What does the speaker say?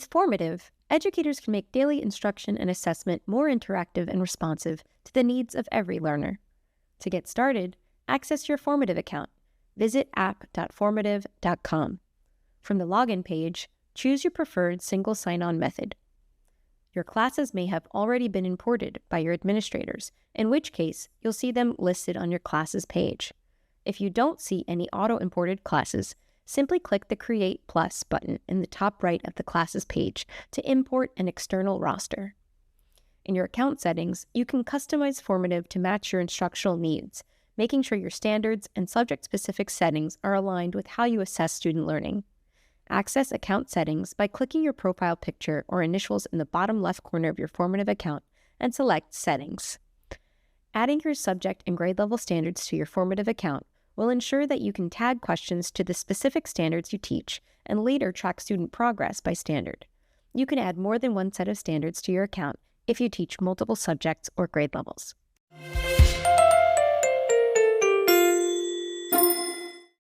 With Formative, educators can make daily instruction and assessment more interactive and responsive to the needs of every learner. To get started, access your Formative account. Visit app.formative.com. From the login page, choose your preferred single sign-on method. Your classes may have already been imported by your administrators, in which case you'll see them listed on your classes page. If you don't see any auto-imported classes, simply click the Create Plus button in the top right of the classes page to import an external roster. In your account settings, you can customize Formative to match your instructional needs, making sure your standards and subject-specific settings are aligned with how you assess student learning. Access account settings by clicking your profile picture or initials in the bottom left corner of your Formative account and select Settings. Adding your subject and grade level standards to your Formative account will ensure that you can tag questions to the specific standards you teach and later track student progress by standard. You can add more than one set of standards to your account if you teach multiple subjects or grade levels.